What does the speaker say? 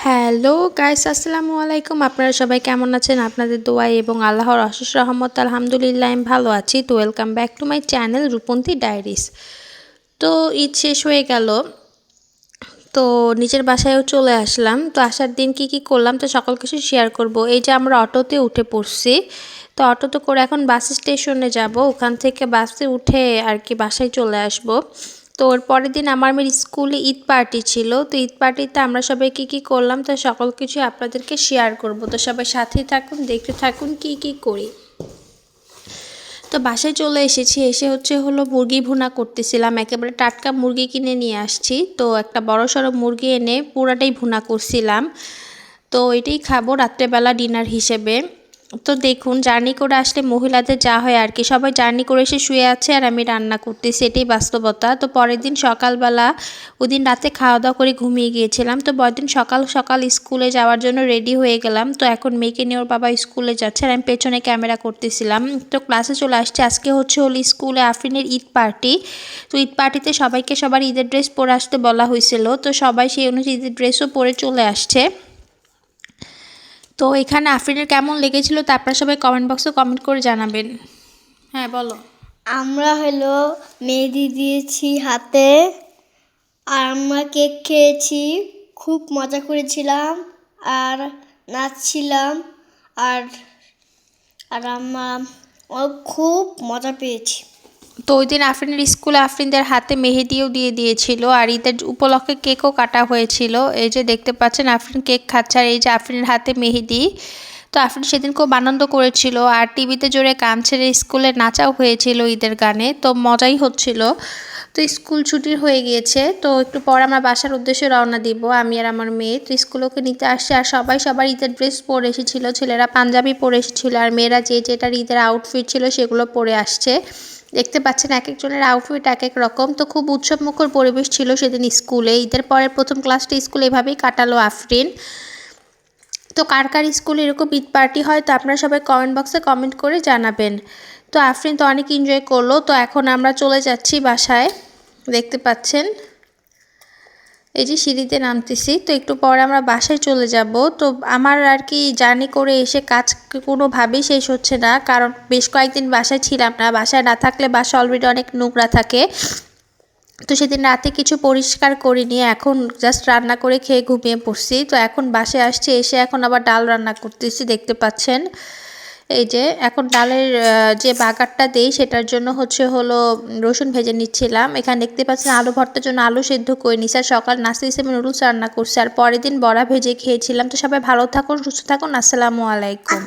Hello guys, আসসালামু আলাইকুম। আপনারা সবাই কেমন আছেন? আপনাদের দোয়ায় এবং আল্লাহর অশেষ রহমত আলহামদুলিল্লাহ আমি ভালো আছি। তো welcome back to my channel Rupanti diaries. তো ঈদ শেষ হয়ে গেল, তো নিজের বাসায়ও চলে আসলাম। তো আসার দিন কি করলাম তো সকল কিছু শেয়ার করব। এই যে আমরা অটোতে উঠে পড়ছি, তো অটোতে করে এখন বাস স্টেশনে যাব, ওখান থেকে বাসে উঠে আর কি বাসায় চলে আসব। তো ওর পরের দিন আমার মেয়ের স্কুলে ঈদ পার্টি ছিল, তো ঈদ পার্টিতে আমরা সবাই কি করলাম তো সকল কিছু আপনাদেরকে শেয়ার করব। তো সবাই সাথেই থাকুন, দেখতে থাকুন কি করি। তো বাসায় চলে এসেছি, এসে হলো মুরগি ভুনা করতেছিলাম। একেবারে টাটকা মুরগি কিনে নিয়ে আসছি, তো একটা বড়সড় মুরগি এনে পুরাটাই ভুনা করছিলাম। তো এটাই খাবো রাত্রেবেলা ডিনার হিসেবে। তো দেখুন, জার্নি করে আসলে মহিলাদের যা হয় আর কি, সবাই জার্নি করে এসে শুয়ে আছে আর আমি রান্না করতেছি, এটাই বাস্তবতা। তো পরের দিন সকালবেলা, ওই দিন রাতে খাওয়া দাওয়া করে ঘুমিয়ে গিয়েছিলাম। তো পরের দিন সকাল সকাল স্কুলে যাওয়ার জন্য রেডি হয়ে গেলাম। তো এখন মেয়েকে নিয়ে ওর বাবা স্কুলে যাচ্ছে আর আমি পেছনে ক্যামেরা করতেছিলাম। তো ক্লাসে চলে আসছে। আজকে হলো স্কুলে আফরিনের ঈদ পার্টি। তো ঈদ পার্টিতে সবাইকে সবার ঈদের ড্রেস পরে আসতে বলা হয়েছিল, তো সবাই সেই অনুযায়ী ঈদের ড্রেসও পরে চলে আসছে। তো এখানে আফরিনের কেমন লেগেছিল তা আপনারা সবাই কমেন্ট বক্সে কমেন্ট করে জানাবেন। হ্যাঁ বলো। আমরা মেহেদি দিয়েছি হাতে, আর আমরা কেক খেয়েছি, খুব মজা করেছিলাম আর নাচছিলাম, আর আর আমরা খুব মজা পেয়েছি। তো ওই দিন আফরিনের স্কুলে আফরিনদের হাতে মেহেদিও দিয়ে দিয়েছিল আর ঈদের উপলক্ষে কেকও কাটা হয়েছিল। এই যে দেখতে পাচ্ছেন আফরিন কেক খাচ্ছে আর এই যে আফরিনের হাতে মেহেদি। তো আফরিন সেদিন খুব আনন্দ করেছিল আর টিভিতে জোরে গান ছেড়ে স্কুলে নাচাও হয়েছিল ঈদের গানে, তো মজাই হচ্ছিল। তো স্কুল ছুটি হয়ে গিয়েছে, তো একটু পর আমরা বাসার উদ্দেশ্যে রওনা দিব, আমি আর আমার মেয়ে। তো স্কুলকে নিতে আসছে আর সবাই সবার ঈদের ড্রেস পরে এসেছিল। ছেলেরা পাঞ্জাবি পরে এসেছিল আর মেয়েরা যেটার ঈদের আউটফিট ছিল সেগুলো পরে আসছে। দেখতে পাচ্ছেন এক একজনের আউটফিট এক এক রকম। তো খুব উৎসবমুখর পরিবেশ ছিল সেদিন স্কুলে। ঈদের পরের প্রথম ক্লাসটা স্কুলে এভাবেই কাটালো আফরিন। তো কার কার স্কুলে এরকম ঈদ পার্টি হয় তো আপনারা সবাই কমেন্ট বক্সে কমেন্ট করে জানাবেন। তো আফরিন তো অনেক এনজয় করলো। তো এখন আমরা চলে যাচ্ছি বাসায়, দেখতে পাচ্ছেন এই যে সিঁড়িতে নামতেছি। তো একটু পরে আমরা বাসায় চলে যাব। তো আমার আর কি জার্নি করে এসে কাজ কোনোভাবেই শেষ হচ্ছে না, কারণ বেশ কয়েকদিন বাসায় ছিলাম না। বাসায় না থাকলে বাসা অলরেডি অনেক নোংরা থাকে। তো সেদিন রাতে কিছু পরিষ্কার করিনি, এখন জাস্ট রান্না করে খেয়ে ঘুমিয়ে পড়ছি। তো এখন বাসায় আসছি, এসে এখন আবার ডাল রান্না করতেছি, দেখতে পাচ্ছেন। এই যে এখন ডালের যে বাগারটা দেই সেটার জন্য রসুন ভেজে নিচ্ছিলাম। এখানে দেখতে পাচ্ছেন আলু ভর্তার জন্য আলু সেদ্ধ করে নিচ্ছি। আর সকাল নাস্তা হিসেবে নুডলস রান্না করছি আর পরের দিন বড়া ভেজে খেয়েছিলাম। তো সবাই ভালো থাকুন, সুস্থ থাকুন, আসসালামু আলাইকুম।